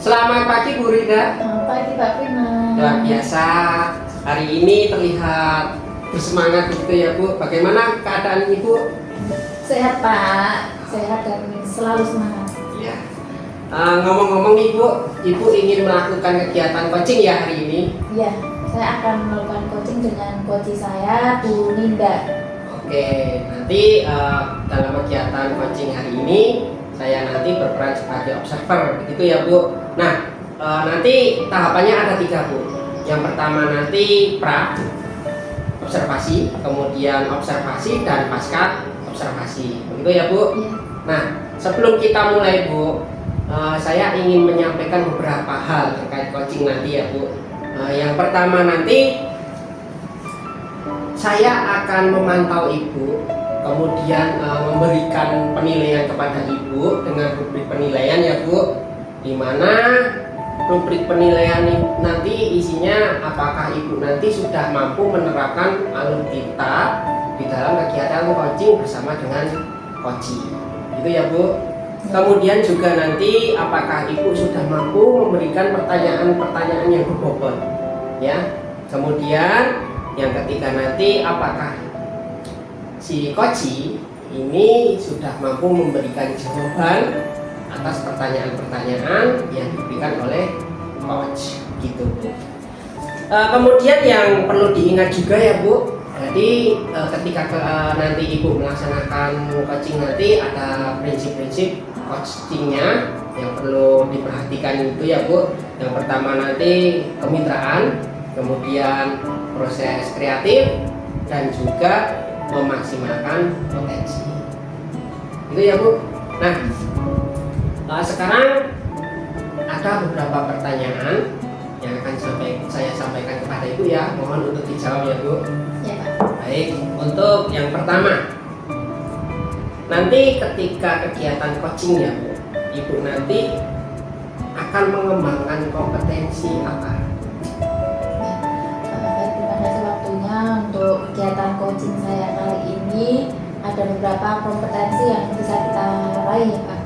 Selamat pagi Bu Rida. Selamat pagi Pak Prima. Luar biasa, hari ini terlihat bersemangat gitu ya Bu. Bagaimana keadaan Ibu? Sehat Pak, sehat dan selalu semangat. Ya. Ngomong-ngomong Ibu ingin melakukan kegiatan coaching ya hari ini? Iya, saya akan melakukan coaching dengan coach saya Bu Ninda. Oke, nanti dalam kegiatan coaching hari ini saya nanti berperan sebagai observer, begitu ya Bu. Nah, nanti tahapannya ada 3 Bu. Yang pertama nanti pra observasi, kemudian observasi dan pasca observasi, begitu ya Bu. Iya. Nah, sebelum kita mulai Bu, saya ingin menyampaikan beberapa hal terkait coaching nanti ya Bu. Yang pertama nanti saya akan memantau Ibu, kemudian memberikan penilaian kepada Ibu dengan rubrik penilaian ya Bu, di mana rubrik penilaian nanti isinya apakah Ibu nanti sudah mampu menerapkan alutsista di dalam kegiatan coaching bersama dengan coaching, gitu ya Bu. Kemudian juga nanti apakah Ibu sudah mampu memberikan pertanyaan-pertanyaan yang berbobot ya. Kemudian yang ketiga nanti apakah si coach ini sudah mampu memberikan jawaban atas pertanyaan-pertanyaan yang diberikan oleh coach, gitu Bu. Kemudian yang perlu diingat juga ya Bu, jadi ketika nanti Ibu melaksanakan coaching nanti ada prinsip-prinsip coachingnya yang perlu diperhatikan itu ya Bu. Yang pertama nanti kemitraan, kemudian proses kreatif, dan juga memaksimalkan potensi. Itu ya Bu. Nah, sekarang ada beberapa pertanyaan yang akan saya sampaikan kepada Ibu ya. Mohon untuk dijawab ya Bu. Ya Pak. Baik, untuk yang pertama, nanti ketika kegiatan coaching ya Bu, Ibu nanti akan mengembangkan kompetensi apa? Baik, terima kasih waktunya untuk kegiatan coaching saya kali ini. Ada beberapa kompetensi yang bisa kita raih ya Pak.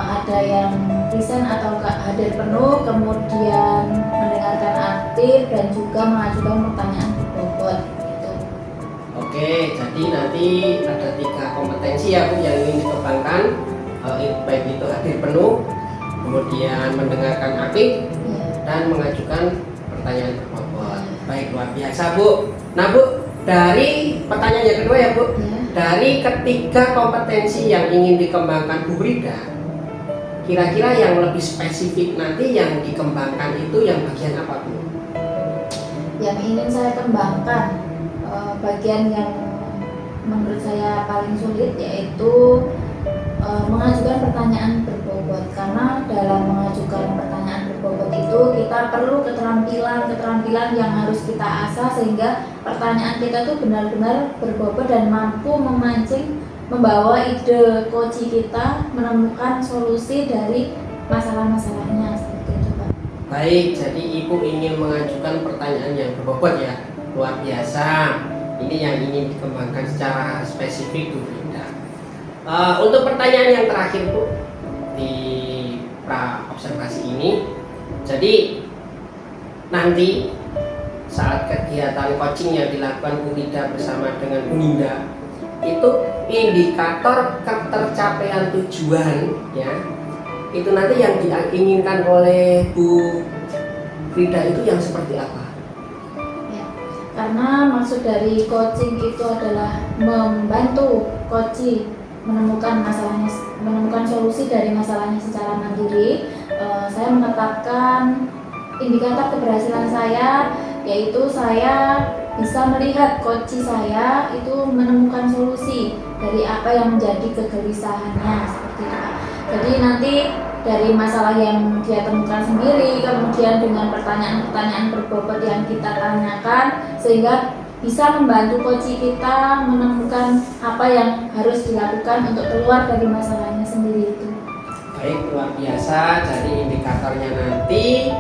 Ada yang present atau hadir penuh, kemudian mendengarkan aktif, dan juga mengajukan pertanyaan berbobot. Gitu. Oke, jadi nanti ada 3 kompetensi ya Bu yang ingin dikembangkan, baik itu hadir penuh, kemudian mendengarkan aktif, Ya. dan mengajukan pertanyaan berbobot. Baik, luar biasa Bu. Nah Bu, dari pertanyaan yang kedua ya Bu, Ya. dari ketiga kompetensi yang ingin dikembangkan Bu Rida, kira-kira yang lebih spesifik nanti yang dikembangkan itu yang bagian apa Bu? Yang ingin saya kembangkan, bagian yang menurut saya paling sulit yaitu mengajukan pertanyaan berbobot, karena dalam mengajukan pertanyaan berbobot itu kita perlu keterampilan yang harus kita asah sehingga pertanyaan kita tuh benar-benar berbobot dan mampu memancing, membawa ide coach kita menemukan solusi dari masalah-masalahnya, seperti itu Pak. Baik, jadi Ibu ingin mengajukan pertanyaan yang berbobot ya, luar biasa. Ini yang ingin dikembangkan secara spesifik Bu Rida. Untuk pertanyaan yang terakhir Bu, di pra observasi ini, jadi nanti saat kegiatan coaching yang dilakukan Bu Rida bersama dengan Bu Ninda, itu indikator ketercapaian tujuan ya, itu nanti yang diinginkan oleh Bu Rida itu yang seperti apa? Ya, karena maksud dari coaching itu adalah membantu coach menemukan solusi dari masalahnya secara mandiri. Saya menetapkan indikator keberhasilan saya, yaitu saya bisa melihat coach saya itu menemukan solusi dari apa yang menjadi kegelisahannya, seperti itu. Jadi nanti dari masalah yang dia temukan sendiri, kemudian dengan pertanyaan-pertanyaan berbobot yang kita tanyakan, sehingga bisa membantu coach kita menemukan apa yang harus dilakukan untuk keluar dari masalahnya sendiri itu. Baik, luar biasa. Jadi indikatornya nanti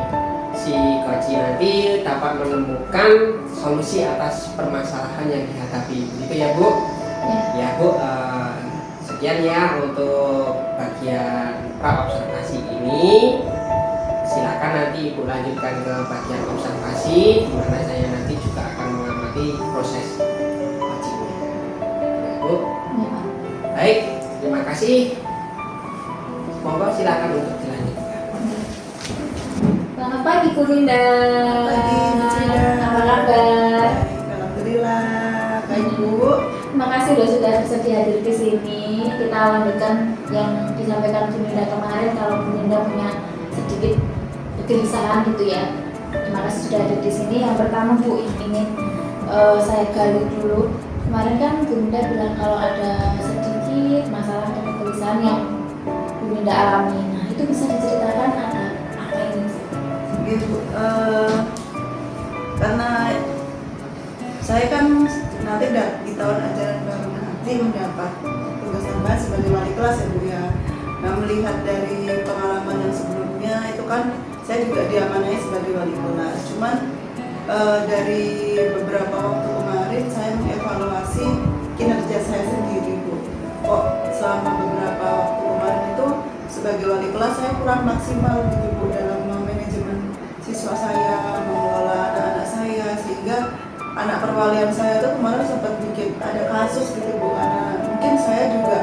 si coach nanti dapat menemukan solusi atas permasalahan yang dihadapi, gitu ya Bu? Ya Bu, sekian ya untuk bagian pra observasi ini. silakan nanti Ibu lanjutkan ke bagian observasi, di mana saya nanti juga akan mengamati proses coachingnya. Bu, Ya, Pak. baik, terima kasih. Monggo silakan untuk dilanjutkan. Selamat pagi Bu Linda. Pagi, Bu Cida. Apa kabar? Alhamdulillah, baik Bu. Terima kasih sudah bersedia hadir di sini. Kita lanjutkan yang disampaikan Bu Linda kemarin. Kalau Bu Linda punya sedikit kegelisahan gitu ya. Terima kasih sudah hadir di sini. Yang pertama Bu, yang ingin saya gali dulu. Kemarin kan Bu Linda bilang kalau ada sedikit masalah atau kegelisahan yang Bu Linda alami. Nah, itu bisa diceritakan ada apa ini? Oke Bu, karena saya kan nanti di tahun ajaran baru nanti mendapat tugas tambahan sebagai wali kelas ya Bu ya. Nah, melihat dari pengalaman yang sebelumnya itu kan saya juga diamanai sebagai wali kelas. Cuman dari beberapa waktu kemarin saya mengevaluasi kinerja saya sendiri Bu. Kok selama beberapa waktu kemarin itu sebagai wali kelas saya kurang maksimal gitu Bu dalam manajemen siswa saya, mengelola anak-anak saya, sehingga anak perwalian saya itu kemarin sempat bikin ada kasus gitu Bu, karena mungkin saya juga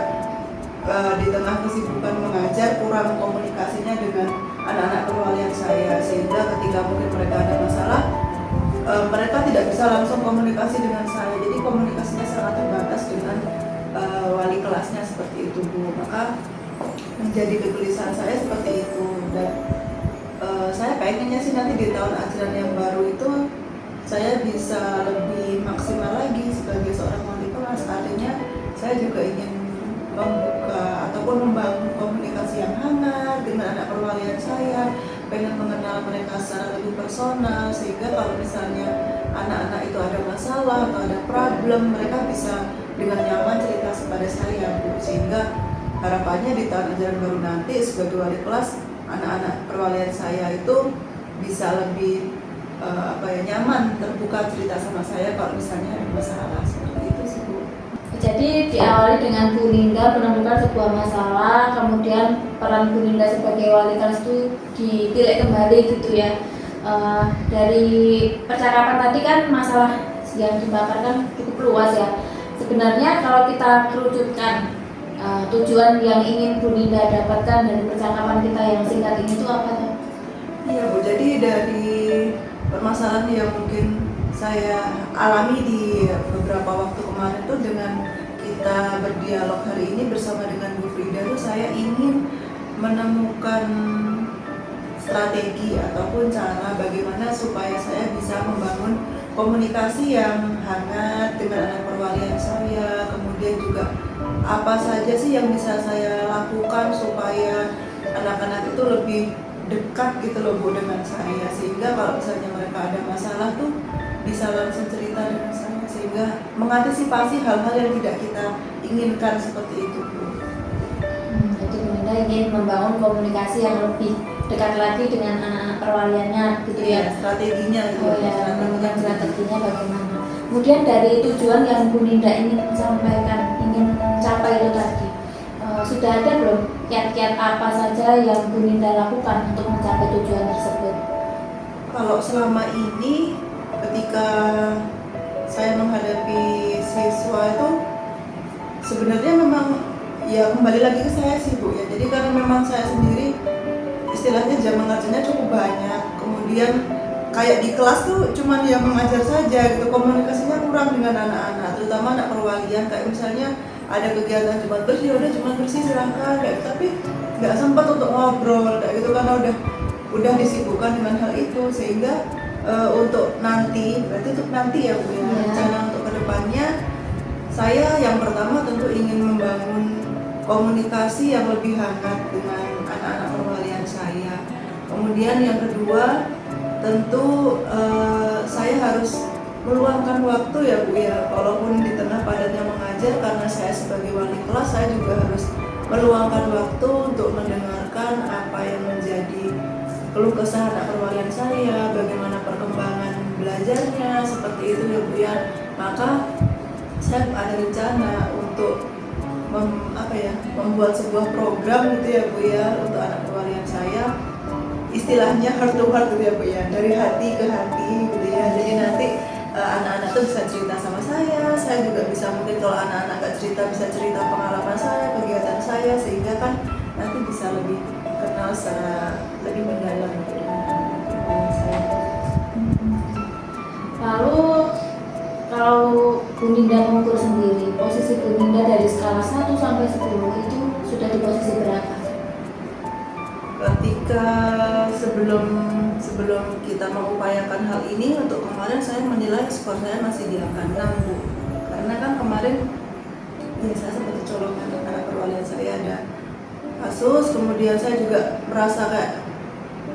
di tengah kesibukan mengajar kurang komunikasinya dengan anak-anak perwalian saya, sehingga ketika mungkin mereka ada masalah mereka tidak bisa langsung komunikasi dengan saya, jadi komunikasinya sangat terbatas dengan wali kelasnya seperti itu Bu. Maka menjadi kegelisahan saya seperti itu, dan saya pengennya sih nanti di tahun ajaran yang baru itu saya bisa lebih maksimal lagi sebagai seorang wali kelas. Artinya saya juga ingin membuka ataupun membangun komunikasi yang hangat dengan anak perwalian saya, pengen mengenal mereka secara lebih personal, sehingga kalau misalnya anak-anak itu ada masalah atau ada problem, mereka bisa dengan nyaman cerita kepada saya Bu. Sehingga harapannya di tahun ajaran baru nanti sebagai wali kelas, anak-anak perwalian saya itu bisa lebih nyaman terbuka cerita sama saya kalau misalnya ada masalah seperti itu sih Bu. Jadi diawali dengan Bu Linda menemukan sebuah masalah, kemudian peran Bu Linda sebagai wali kelas itu ditilik kembali gitu ya. Dari percakapan tadi kan masalah yang dipaparkan cukup luas ya. Sebenarnya kalau kita kerucutkan tujuan yang ingin Bu Linda dapatkan dari percakapan kita yang singkat ini itu apa tuh? Iya Bu, jadi dari permasalahan yang mungkin saya alami di beberapa waktu kemarin tuh, dengan kita berdialog hari ini bersama dengan Bu Frida tuh, saya ingin menemukan strategi ataupun cara bagaimana supaya saya bisa membangun komunikasi yang hangat dengan anak perwalian saya, kemudian juga apa saja sih yang bisa saya lakukan supaya anak-anak itu lebih dekat gitu loh Bu dengan saya, sehingga kalau misalnya mereka ada masalah tuh bisa langsung cerita dengan saya, sehingga mengantisipasi hal-hal yang tidak kita inginkan seperti itu Bu. Jadi Bu Linda ingin membangun komunikasi yang lebih dekat lagi dengan anak-anak perwaliannya gitu ya. Strateginya gitu. Oh ya, menemukan strateginya bagaimana. Kemudian dari tujuan yang Bu Linda ingin sampaikan, ingin capai itu tadi, sudah ada belum kiat-kiat apa saja yang Bu Linda lakukan untuk mencapai tujuan tersebut? Kalau selama ini ketika saya menghadapi siswa itu sebenarnya memang ya kembali lagi ke saya sih Bu ya. Jadi karena memang saya sendiri istilahnya jam mengajarnya cukup banyak, kemudian kayak di kelas tuh cuman ya mengajar saja gitu, komunikasinya kurang dengan anak-anak, terutama anak perwalian. Kayak misalnya ada kegiatan cuma bersih, udah cuma bersih silahkan kayak, tapi nggak sempat untuk ngobrol kayak gitu karena udah disibukkan dengan hal itu. Sehingga untuk nanti, berarti untuk nanti ya Bu ya, rencana untuk kedepannya saya yang pertama tentu ingin membangun komunikasi yang lebih hangat dengan anak-anak perwalian saya. Kemudian yang kedua tentu saya harus meluangkan waktu ya Bu ya, walaupun di tengah padatnya mengajar, karena saya sebagai wali kelas saya juga harus meluangkan waktu untuk mendengarkan apa yang menjadi keluh kesah anak perwalian saya, bagaimana perkembangan belajarnya, seperti itu ya Bu ya. Maka saya ada rencana untuk membuat sebuah program gitu ya Bu ya untuk anak perwalian saya, istilahnya heart to heart gitu ya Bu ya, dari hati ke hati gitu ya. Jadi nanti anak-anak tuh bisa cerita sama saya juga bisa, mungkin kalau anak-anak nggak cerita bisa cerita pengalaman saya, kegiatan saya, sehingga kan nanti bisa lebih kenal secara lebih mendalam gitu dengan anak-anak saya. Lalu kalau Bu Ninda mengukur sendiri, posisi Bu Ninda dari skala 1 sampai 10 itu sudah di posisi berapa? Ketika sebelum kita mengupayakan hal ini, untuk kemarin saya menilai skor saya masih di angka 6 Bu, karena kan kemarin ya saya seperti colongan anak perwalian saya ada kasus, kemudian saya juga merasa kayak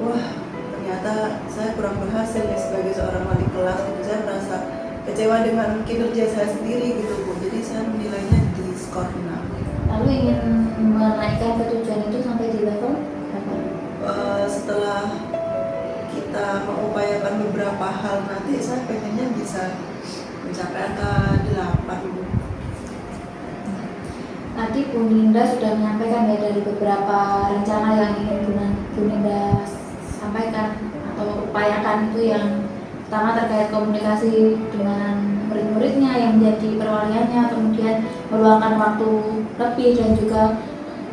wah ternyata saya kurang berhasil nih sebagai seorang wali kelas gitu. Saya merasa kecewa dengan kinerja saya sendiri gitu Bu, jadi saya menilainya di skor 6. Lalu ingin menaikkan ke tujuan itu sampai di level berapa? Setelah kita mengupayakan beberapa hal, nanti saya pengennya bisa mencapai angka 8 Bu. Tadi Bu Ninda sudah menyampaikan ya dari beberapa rencana yang ingin Bu Ninda sampaikan atau upayakan, itu yang pertama terkait komunikasi dengan murid-muridnya yang menjadi perwaliannya, kemudian meluangkan waktu lebih dan juga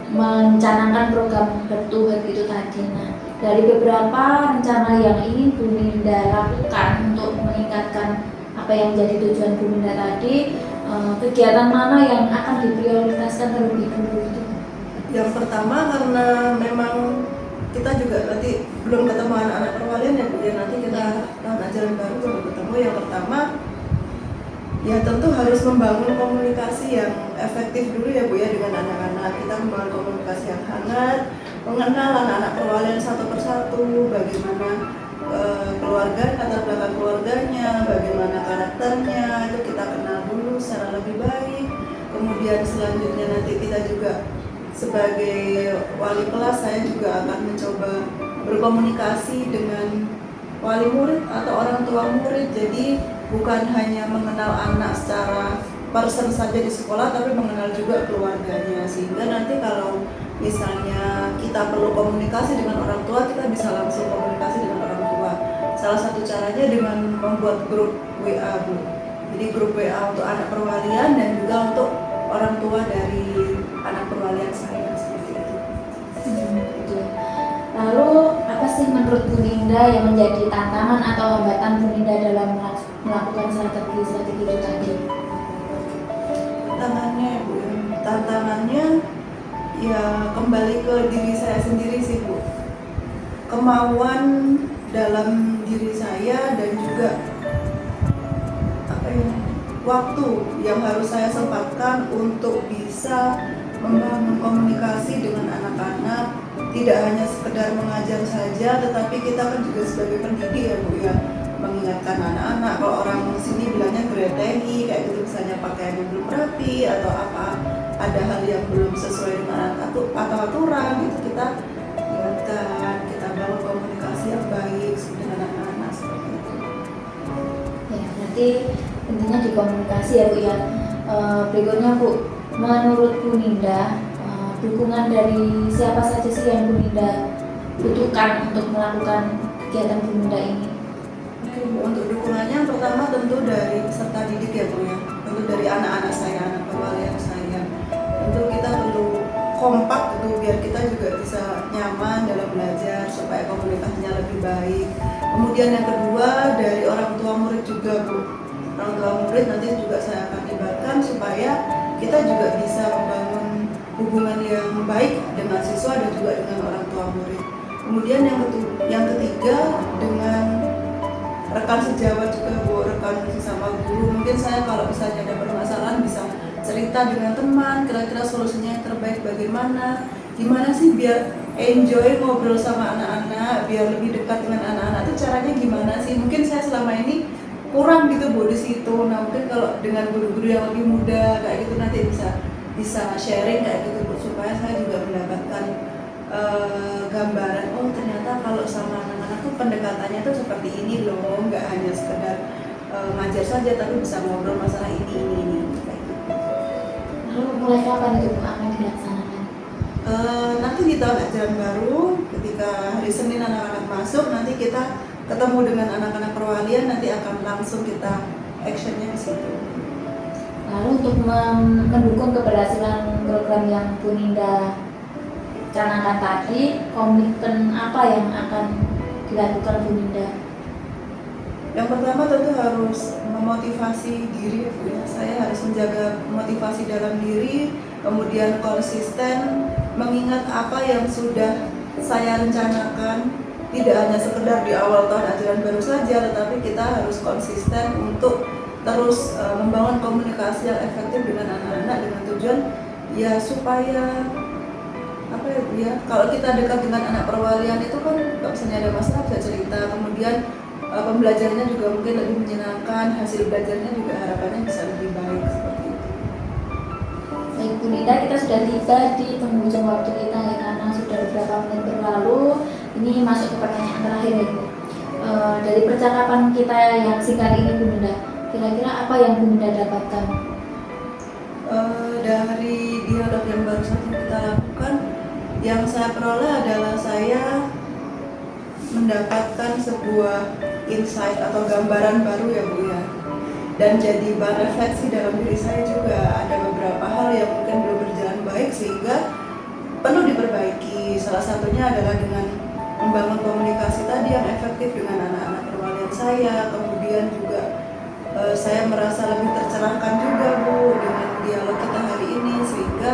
mencanangkan program heart to heart itu tadi. Nah, dari beberapa rencana yang ingin Bu Ninda lakukan untuk meningkatkan apa yang menjadi tujuan Bu Ninda tadi, kegiatan mana yang akan diprioritaskan terlebih dulu itu? Yang pertama, karena memang kita juga nanti belum ketemu anak-anak perwalian ya Bu ya, nanti kita tahun ajaran baru baru ketemu. Yang pertama ya tentu harus membangun komunikasi yang efektif dulu ya Bu ya dengan anak-anak. Kita membangun komunikasi yang hangat, mengenal anak-anak perwalian satu persatu, bagaimana keluarga, latar belakang keluarganya, bagaimana karakternya, itu kita kenal dulu secara lebih baik. Kemudian selanjutnya nanti kita juga sebagai wali kelas, saya juga akan mencoba berkomunikasi dengan wali murid atau orang tua murid. Jadi bukan hanya mengenal anak secara person saja di sekolah, tapi mengenal juga keluarganya, sehingga nanti kalau misalnya kita perlu komunikasi dengan orang tua, kita bisa langsung komunikasi dengan orang tua. Salah satu caranya dengan membuat grup WA Bu. Jadi grup WA untuk anak perwalian dan juga untuk orang tua dari anak perwalian saya, seperti itu. Gitu. Lalu apa sih menurut Bu Ninda yang menjadi tantangan atau hambatan Bu Ninda dalam melakukan strategi itu tadi? Tantangannya ya kembali ke diri saya sendiri sih Bu. Kemauan dalam diri saya dan juga waktu yang harus saya sempatkan untuk bisa membangun komunikasi dengan anak-anak, tidak hanya sekedar mengajar saja, tetapi kita kan juga sebagai pendidik ya Bu ya, mengingatkan anak-anak. Kalau orang sini bilangnya gretengi kayak gitu, misalnya pakaiannya belum rapi atau apa, ada hal yang belum sesuai dengan atau aturan, itu kita ingatkan, kita bangun komunikasi yang baik dengan anak-anak seperti itu. Ya, berarti intinya di komunikasi ya Bu ya. Berikutnya Bu, menurut Bu Ninda, dukungan dari siapa saja sih yang Bu Ninda butuhkan untuk melakukan kegiatan Bu Ninda ini? Oke Bu, untuk dukungannya yang pertama tentu dari peserta didik ya Bu ya, tentu dari anak-anak saya, anak perwalian saya. Tentu kita perlu kompak gitu biar kita juga bisa nyaman dalam belajar supaya komunikasinya lebih baik. Kemudian yang kedua dari orang tua murid juga Bu. Orang tua murid nanti juga saya akan libatkan supaya kita juga bisa membangun hubungan yang baik dengan siswa dan juga dengan orang tua murid. Kemudian yang ketiga dengan rekan sejawat juga Bu, rekan sesama guru. Mungkin saya kalau misalnya ada permasalahan bisa cerita dengan teman, kira-kira solusinya yang terbaik bagaimana, gimana sih biar enjoy ngobrol sama anak-anak, biar lebih dekat dengan anak-anak, itu caranya gimana sih? Mungkin saya selama ini kurang gitu Bu di situ. Nah mungkin kalau dengan guru-guru yang lebih muda kayak gitu nanti bisa sharing kayak gitu Bu, supaya saya juga mendapatkan gambaran, oh ternyata kalau sama anak-anak tuh pendekatannya tuh seperti ini loh, nggak hanya sekedar ngajar saja tapi bisa ngobrol masalah ini kayak gitu. Lalu mulai kapan itu Bu akan dilaksanakan? Nanti di tahun ajaran baru ketika ketika hari Senin anak-anak masuk, nanti kita ketemu dengan anak-anak perwalian, nanti akan langsung kita actionnya di situ. Lalu untuk mendukung keberhasilan program yang Bu Ninda canangkan tadi, komitmen apa yang akan dilakukan Bu Ninda? Yang pertama tentu harus memotivasi diri ya Bu ya. Saya harus menjaga motivasi dalam diri, kemudian konsisten mengingat apa yang sudah saya rencanakan, tidak hanya sekedar di awal tahun ajaran baru saja, tetapi kita harus konsisten untuk terus membangun komunikasi yang efektif dengan anak-anak dengan tujuan ya supaya apa ya Bu ya, kalau kita dekat dengan anak perwalian itu kan kalau misalnya ada masalah bisa cerita, kemudian pembelajarannya juga mungkin lebih menyenangkan, hasil belajarnya juga harapannya bisa lebih baik seperti itu. Baik Bu Ninda, kita sudah tiba di penghujung waktu kita ya, karena sudah beberapa menit berlalu. Ini masuk ke pertanyaan terakhir ya Bu. Dari percakapan kita yang singkat ini Bu Ninda, kira-kira apa yang Bu Ninda dapatkan? Dari dialog yang baru saja kita lakukan, yang saya peroleh adalah saya mendapatkan sebuah insight atau gambaran baru ya Bu ya, dan jadi bahan refleksi dalam diri saya juga. Ada beberapa hal yang mungkin belum berjalan baik sehingga perlu diperbaiki. Salah satunya adalah dengan membangun komunikasi tadi yang efektif dengan anak-anak perwalian saya. Kemudian juga saya merasa lebih tercerahkan juga Bu dengan dialog kita hari ini, sehingga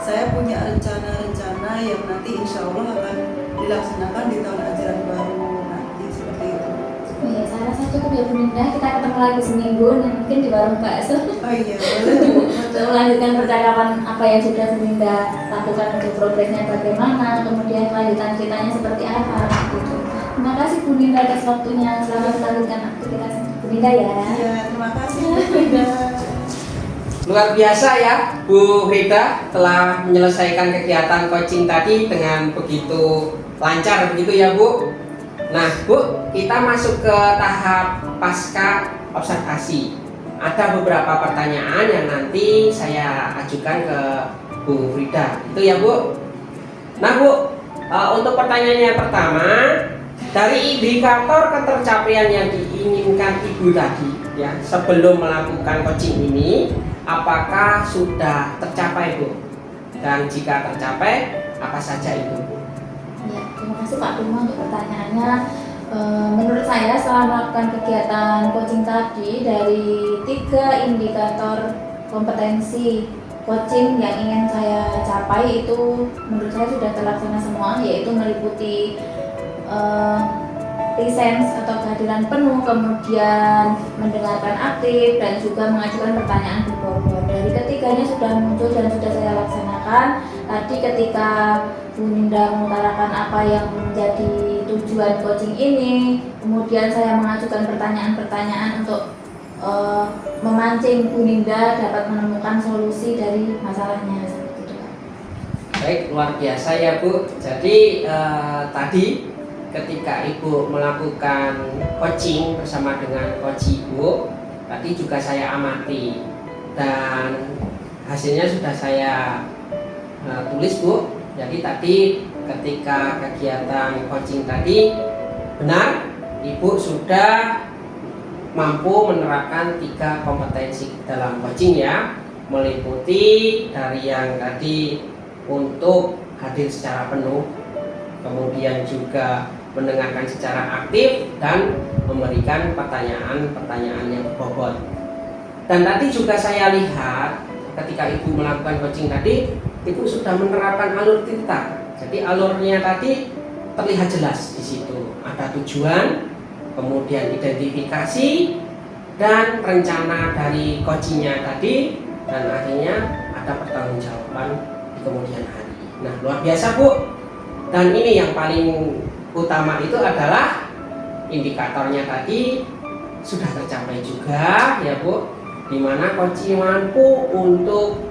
saya punya rencana-rencana yang nanti insya Allah akan dilaksanakan di tahun ajaran baru nanti seperti itu. Ya, saya rasa cukup ya Bu Ninda. Kita ketemu lagi seminggu dan mungkin di warung bakso. Oh iya, boleh Bu. Untuk melanjutkan percakapan apa yang sudah Bu Ninda lakukan, untuk progresnya bagaimana, kemudian kelanjutan ceritanya seperti apa gitu. Terima kasih Bu Ninda atas waktunya. Selamat melanjutkan aktivitas Bu Ninda ya. Iya, terima kasih Bu Frida. Luar biasa ya Bu Frida, telah menyelesaikan kegiatan coaching tadi dengan begitu lancar begitu ya Bu. Nah Bu, kita masuk ke tahap pasca observasi. Ada beberapa pertanyaan yang nanti saya ajukan ke Bu Frida, itu ya Bu. Nah Bu, untuk pertanyaan yang pertama, dari indikator ketercapaian yang diinginkan Ibu tadi ya, sebelum melakukan coaching ini, apakah sudah tercapai Bu? Dan jika tercapai, apa saja itu? Ya, terima kasih Pak Tuma untuk pertanyaannya. Menurut saya setelah melakukan kegiatan coaching tadi, dari 3 indikator kompetensi coaching yang ingin saya capai itu menurut saya sudah terlaksana semua, yaitu meliputi presence atau kehadiran penuh, kemudian mendengarkan aktif, dan juga mengajukan pertanyaan berbobot. Dari ketiganya sudah muncul dan sudah saya laksanakan. Tadi ketika Bu Ninda mengutarakan apa yang menjadi tujuan coaching ini, kemudian saya mengajukan pertanyaan-pertanyaan untuk memancing Bu Ninda dapat menemukan solusi dari masalahnya seperti itu. Baik, luar biasa ya Bu. Jadi tadi ketika Ibu melakukan coaching bersama dengan coach Ibu, tadi juga saya amati dan hasilnya sudah saya tulis Bu. Jadi tadi ketika kegiatan coaching tadi benar, Ibu sudah mampu menerapkan 3 kompetensi dalam coaching ya, meliputi dari yang tadi untuk hadir secara penuh, kemudian juga mendengarkan secara aktif dan memberikan pertanyaan-pertanyaan yang berbobot. Dan tadi juga saya lihat ketika Ibu melakukan coaching tadi, Ibu sudah menerapkan alur cerita. Jadi alurnya tadi terlihat jelas di situ. Ada tujuan, kemudian identifikasi dan rencana dari coachingnya tadi, dan akhirnya ada pertanggungjawaban di kemudian hari. Nah, luar biasa Bu. Dan ini yang paling utama itu adalah indikatornya tadi sudah tercapai juga ya Bu, dimana coaching mampu untuk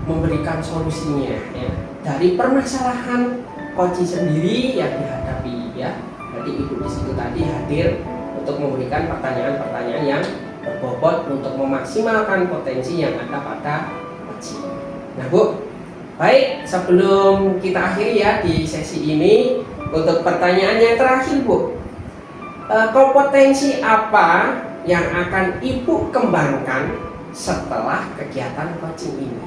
memberikan solusinya ya, dari permasalahan coaching sendiri yang dihadapi ya. Jadi Ibu di situ tadi hadir untuk memberikan pertanyaan-pertanyaan yang berbobot untuk memaksimalkan potensi yang ada pada coaching. Nah Bu, baik, sebelum kita akhiri ya di sesi ini, Untuk pertanyaan yang terakhir Bu, kompetensi apa yang akan Ibu kembangkan setelah kegiatan coaching ini?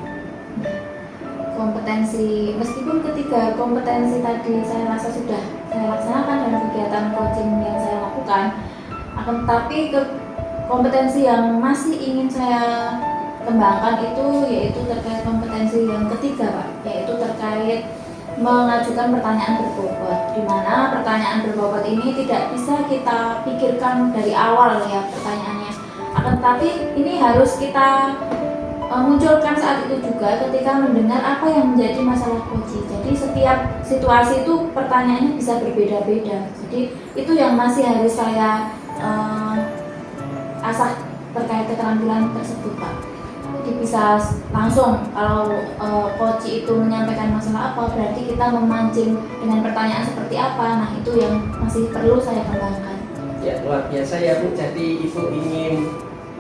Kompetensi, meskipun ketiga kompetensi tadi saya rasa sudah saya laksanakan dalam kegiatan coaching yang saya lakukan, akan tetapi kompetensi yang masih ingin saya kembangkan itu yaitu terkait kompetensi yang ketiga Pak, yaitu terkait mengajukan pertanyaan berbobot, di mana pertanyaan berbobot ini tidak bisa kita pikirkan dari awal ya pertanyaannya, akan tetapi ini harus kita munculkan saat itu juga ketika mendengar apa yang menjadi masalah coaching. Jadi setiap situasi itu pertanyaannya bisa berbeda-beda. Jadi itu yang masih harus saya asah terkait keterampilan tersebut Pak. Jadi bisa langsung kalau coach itu menyampaikan masalah apa, berarti kita memancing dengan pertanyaan seperti apa. Nah itu yang masih perlu saya kembangkan. Ya luar biasa ya Bu, jadi Ibu ingin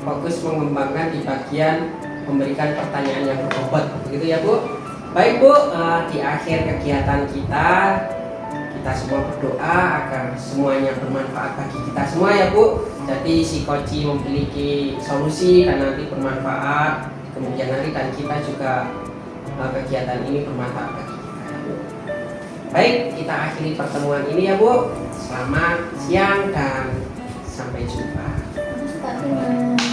fokus mengembangkan di bagian memberikan pertanyaan yang berbobot, begitu ya Bu. Baik Bu, di akhir kegiatan kita semua berdoa agar semuanya bermanfaat bagi kita semua ya Bu. Jadi si coach memiliki solusi dan nanti bermanfaat kemudian hari, dan kita juga kegiatan ini bermanfaat bagi kita ya Bu. Baik, kita akhiri pertemuan ini ya Bu. Selamat siang dan sampai jumpa. Terima kasih.